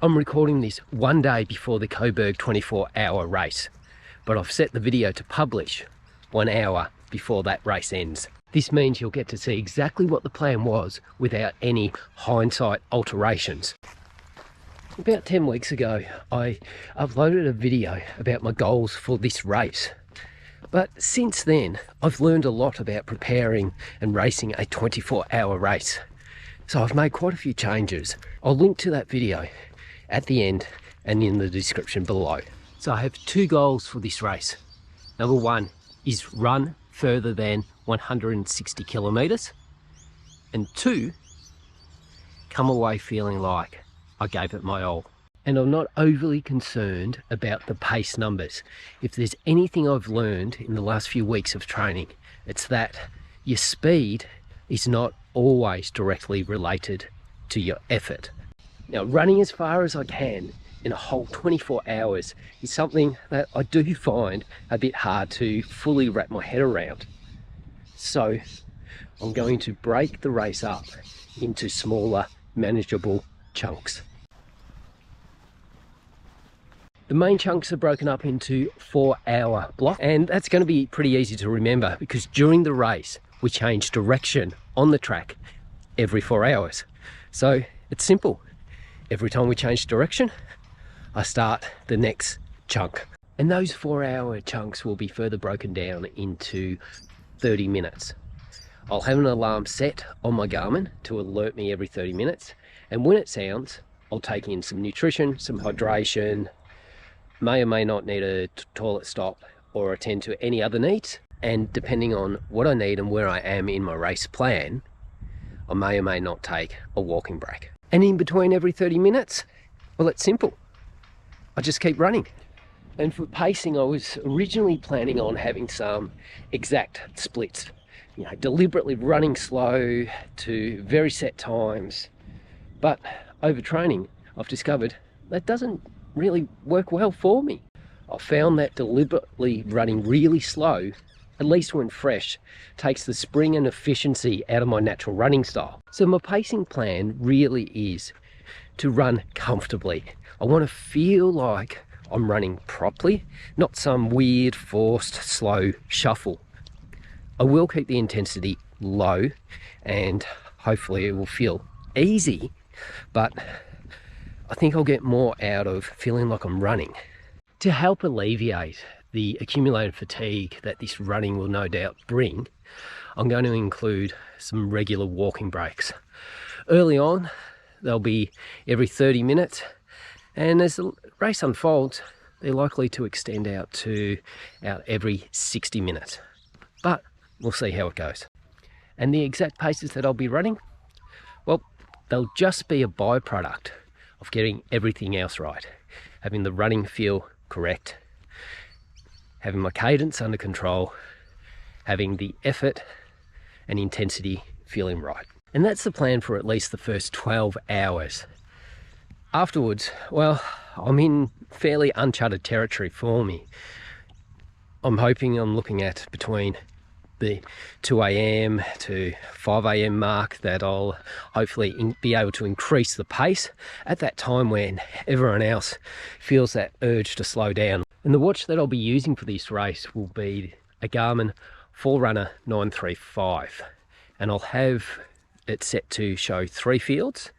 I'm recording this one day before the Coburg 24-hour race, but I've set the video to publish 1 hour before that race ends. This means you'll get to see exactly what the plan was without any hindsight alterations. About 10 weeks ago, I uploaded a video about my goals for this race. But since then, I've learned a lot about preparing and racing a 24-hour race. So I've made quite a few changes. I'll link to that video at the end and in the description below. So I have 2 goals for this race. Number 1 is run further than 160 kilometers. And 2, come away feeling like I gave it my all. And I'm not overly concerned about the pace numbers. If there's anything I've learned in the last few weeks of training, it's that your speed is not always directly related to your effort. Now, running as far as I can in a whole 24 hours is something that I do find a bit hard to fully wrap my head around. So I'm going to break the race up into smaller, manageable chunks. The main chunks are broken up into 4-hour blocks, and that's going to be pretty easy to remember because during the race we change direction on the track every 4 hours. So it's simple. Every time we change direction, I start the next chunk. And those 4-hour chunks will be further broken down into 30 minutes. I'll have an alarm set on my Garmin to alert me every 30 minutes. And when it sounds, I'll take in some nutrition, some hydration, may or may not need a toilet stop or attend to any other needs. And depending on what I need and where I am in my race plan, I may or may not take a walking break. And in between every 30 minutes, well, it's simple. I just keep running. And for pacing, I was originally planning on having some exact splits. You know, deliberately running slow to very set times. But over training, I've discovered that doesn't really work well for me. I found that deliberately running really slow, at least when fresh, takes the spring and efficiency out of my natural running style. So my pacing plan really is to run comfortably. I want to feel like I'm running properly, not some weird forced slow shuffle. I will keep the intensity low and hopefully it will feel easy, but I think I'll get more out of feeling like I'm running. To help alleviate the accumulated fatigue that this running will no doubt bring, I'm going to include some regular walking breaks. Early on, they'll be every 30 minutes, and as the race unfolds, they're likely to extend out every 60 minutes. But we'll see how it goes. And the exact paces that I'll be running, well, they'll just be a byproduct of getting everything else right. Having the running feel correct, having my cadence under control, having the effort and intensity feeling right. And that's the plan for at least the first 12 hours. Afterwards, well, I'm in fairly uncharted territory for me. I'm hoping I'm looking at between the 2 a.m. to 5 a.m. mark that I'll hopefully be able to increase the pace at that time when everyone else feels that urge to slow down. And the watch that I'll be using for this race will be a Garmin Forerunner 935, and I'll have it set to show 3 fields.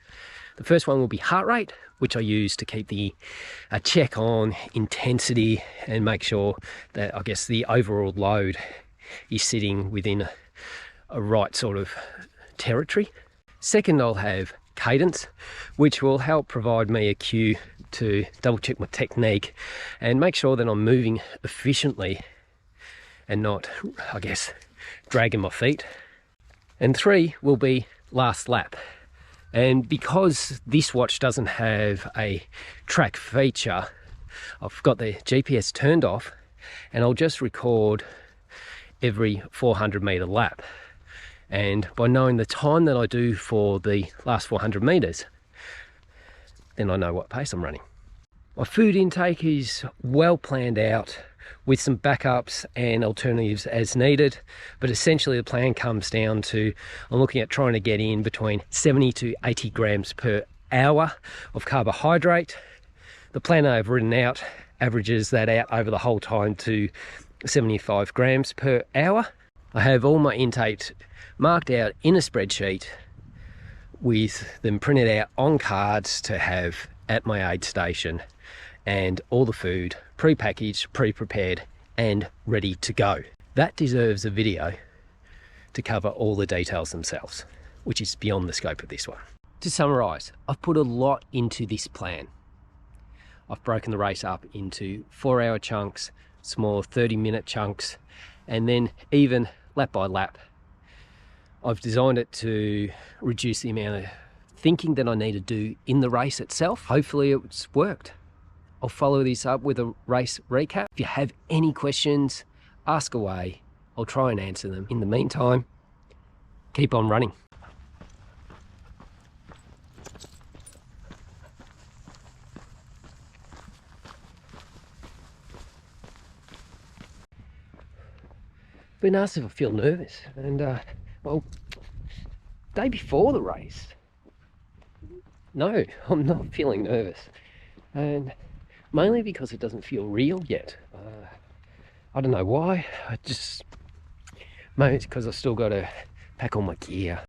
The first one will be heart rate, which I use to keep a check on intensity and make sure that I guess the overall load is sitting within a right sort of territory. Second, I'll have cadence, which will help provide me a cue to double check my technique and make sure that I'm moving efficiently and not, I guess, dragging my feet. And 3 will be last lap. And because this watch doesn't have a track feature, I've got the GPS turned off and I'll just record every 400 meter lap. And by knowing the time that I do for the last 400 meters, then I know what pace I'm running. My food intake is well planned out with some backups and alternatives as needed, but essentially the plan comes down to I'm looking at trying to get in between 70 to 80 grams per hour of carbohydrate. The plan I've written out averages that out over the whole time to 75 grams per hour. I have all my intakes marked out in a spreadsheet with them printed out on cards to have at my aid station, and all the food pre-packaged, pre-prepared and ready to go. That deserves a video to cover all the details themselves, which is beyond the scope of this one. To summarise, I've put a lot into this plan. I've broken the race up into 4-hour chunks, small 30-minute chunks, and then even lap by lap. I've designed it to reduce the amount of thinking that I need to do in the race itself. Hopefully it's worked. I'll follow this up with a race recap. If you have any questions, ask away. I'll try and answer them. In the meantime, keep on running. Been asked if I feel nervous, and well, day before the race, no, I'm not feeling nervous, and mainly because it doesn't feel real yet. I don't know why. Maybe it's because I've still got to pack all my gear.